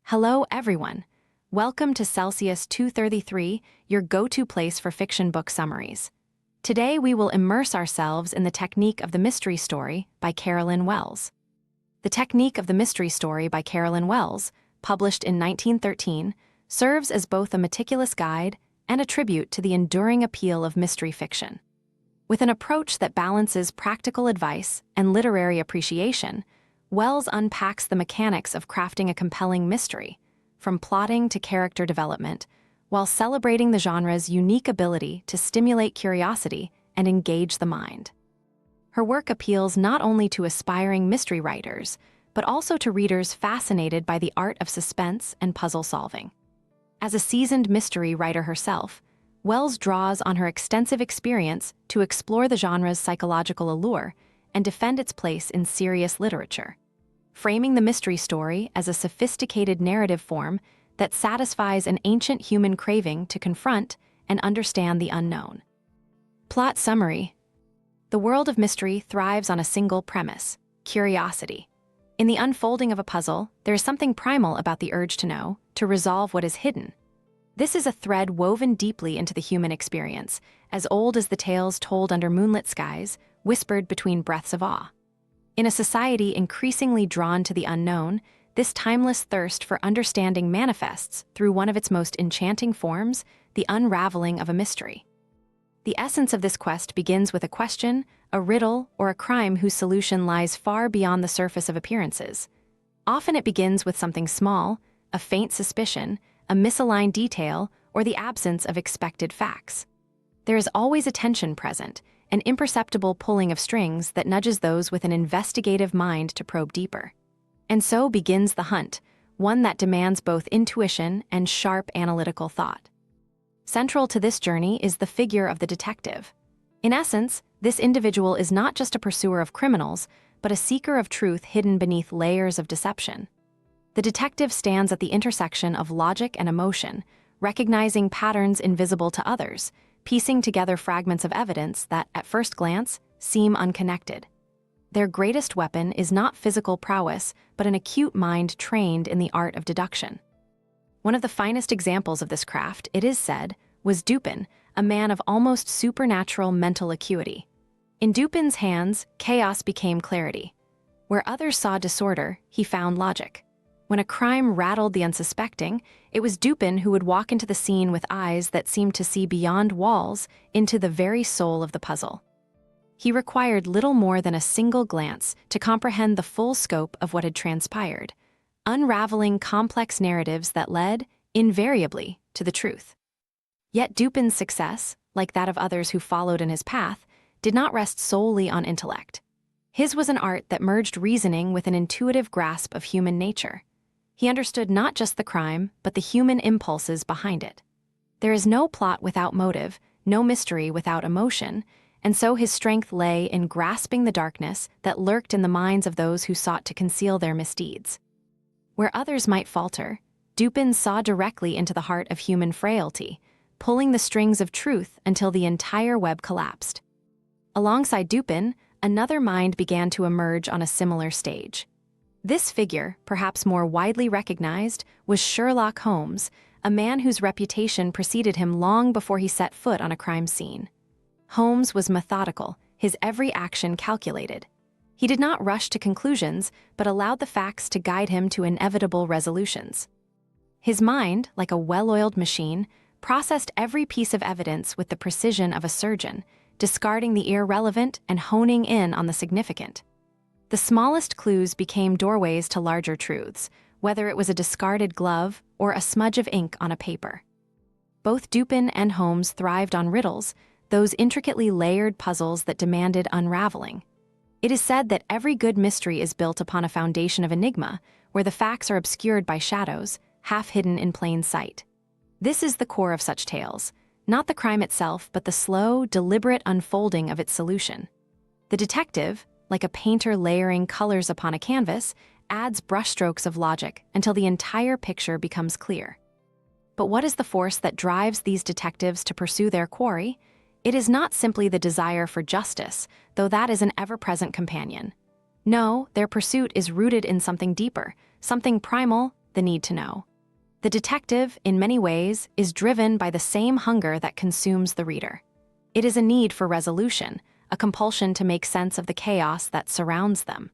Hello, everyone. Welcome to Celsius 233, your go-to place for fiction book summaries. Today, we will immerse ourselves in the technique of the mystery story by Carolyn Wells. The Technique of the Mystery Story by Carolyn Wells, published in 1913, serves as both a meticulous guide and a tribute to the enduring appeal of mystery fiction. With an approach that balances practical advice and literary appreciation, Wells unpacks the mechanics of crafting a compelling mystery, from plotting to character development, while celebrating the genre's unique ability to stimulate curiosity and engage the mind. Her work appeals not only to aspiring mystery writers, but also to readers fascinated by the art of suspense and puzzle solving. As a seasoned mystery writer herself, Wells draws on her extensive experience to explore the genre's psychological allure and defend its place in serious literature, framing the mystery story as a sophisticated narrative form that satisfies an ancient human craving to confront and understand the unknown. Plot summary. The world of mystery thrives on a single premise: curiosity. In the unfolding of a puzzle, there is something primal about the urge to know, to resolve what is hidden. This is a thread woven deeply into the human experience, as old as the tales told under moonlit skies, whispered between breaths of awe. In a society increasingly drawn to the unknown, this timeless thirst for understanding manifests through one of its most enchanting forms, the unraveling of a mystery. The essence of this quest begins with a question, a riddle, or a crime whose solution lies far beyond the surface of appearances. Often it begins with something small, a faint suspicion, a misaligned detail, or the absence of expected facts. There is always a tension present, an imperceptible pulling of strings that nudges those with an investigative mind to probe deeper. And so begins the hunt, one that demands both intuition and sharp analytical thought. Central to this journey is the figure of the detective. In essence, this individual is not just a pursuer of criminals, but a seeker of truth hidden beneath layers of deception. The detective stands at the intersection of logic and emotion, recognizing patterns invisible to others, piecing together fragments of evidence that, at first glance, seem unconnected. Their greatest weapon is not physical prowess, but an acute mind trained in the art of deduction. One of the finest examples of this craft, it is said, was Dupin, a man of almost supernatural mental acuity. In Dupin's hands, chaos became clarity. Where others saw disorder, he found logic. When a crime rattled the unsuspecting, it was Dupin who would walk into the scene with eyes that seemed to see beyond walls into the very soul of the puzzle. He required little more than a single glance to comprehend the full scope of what had transpired, unraveling complex narratives that led, invariably, to the truth. Yet Dupin's success, like that of others who followed in his path, did not rest solely on intellect. His was an art that merged reasoning with an intuitive grasp of human nature. He understood not just the crime, but the human impulses behind it. There is no plot without motive, no mystery without emotion, and so his strength lay in grasping the darkness that lurked in the minds of those who sought to conceal their misdeeds. Where others might falter, Dupin saw directly into the heart of human frailty, pulling the strings of truth until the entire web collapsed. Alongside Dupin, another mind began to emerge on a similar stage. This figure, perhaps more widely recognized, was Sherlock Holmes, a man whose reputation preceded him long before he set foot on a crime scene. Holmes was methodical, his every action calculated. He did not rush to conclusions, but allowed the facts to guide him to inevitable resolutions. His mind, like a well-oiled machine, processed every piece of evidence with the precision of a surgeon, discarding the irrelevant and honing in on the significant. The smallest clues became doorways to larger truths, whether it was a discarded glove or a smudge of ink on a paper. Both Dupin and Holmes thrived on riddles, those intricately layered puzzles that demanded unraveling. It is said that every good mystery is built upon a foundation of enigma, where the facts are obscured by shadows, half hidden in plain sight. This is the core of such tales, not the crime itself, but the slow, deliberate unfolding of its solution. The detective, like a painter layering colors upon a canvas, adds brushstrokes of logic until the entire picture becomes clear. But what is the force that drives these detectives to pursue their quarry? It is not simply the desire for justice, though that is an ever-present companion. No, their pursuit is rooted in something deeper, something primal, the need to know. The detective, in many ways, is driven by the same hunger that consumes the reader. It is a need for resolution, a compulsion to make sense of the chaos that surrounds them.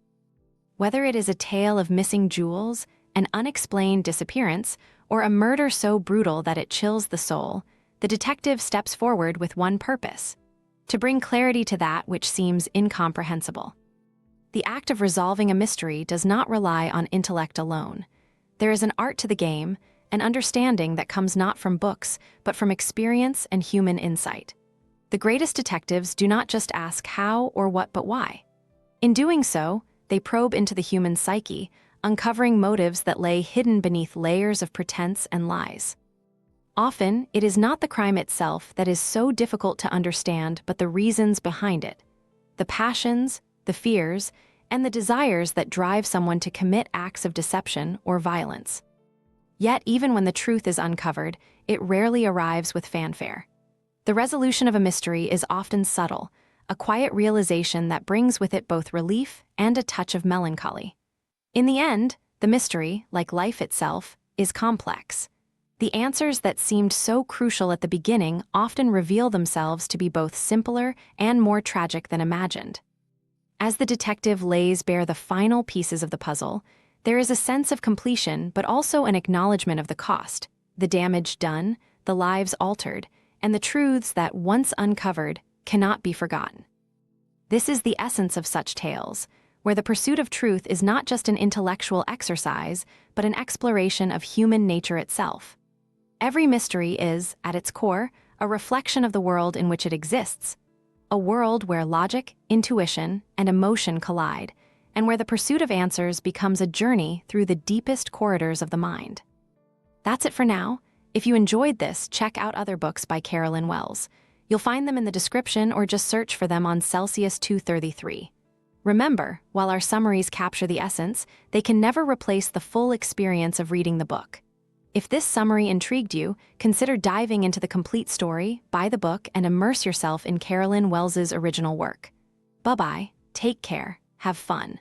Whether it is a tale of missing jewels, an unexplained disappearance, or a murder so brutal that it chills the soul, the detective steps forward with one purpose: to bring clarity to that which seems incomprehensible. The act of resolving a mystery does not rely on intellect alone. There is an art to the game, an understanding that comes not from books, but from experience and human insight. The greatest detectives do not just ask how or what but why. In doing so, they probe into the human psyche, uncovering motives that lay hidden beneath layers of pretense and lies. Often, it is not the crime itself that is so difficult to understand, but the reasons behind it. The passions, the fears, and the desires that drive someone to commit acts of deception or violence. Yet, even when the truth is uncovered, it rarely arrives with fanfare. The resolution of a mystery is often subtle, a quiet realization that brings with it both relief and a touch of melancholy. In the end, the mystery, like life itself, is complex. The answers that seemed so crucial at the beginning often reveal themselves to be both simpler and more tragic than imagined. As the detective lays bare the final pieces of the puzzle, there is a sense of completion but also an acknowledgement of the cost, the damage done, the lives altered, and the truths that, once uncovered, cannot be forgotten. This is the essence of such tales, where the pursuit of truth is not just an intellectual exercise, but an exploration of human nature itself. Every mystery is, at its core, a reflection of the world in which it exists, a world where logic, intuition, and emotion collide, and where the pursuit of answers becomes a journey through the deepest corridors of the mind. That's it for now. If you enjoyed this, check out other books by Carolyn Wells. You'll find them in the description or just search for them on Celsius 233. Remember, while our summaries capture the essence, they can never replace the full experience of reading the book. If this summary intrigued you, consider diving into the complete story, buy the book, and immerse yourself in Carolyn Wells's original work. Bye-bye, take care, have fun.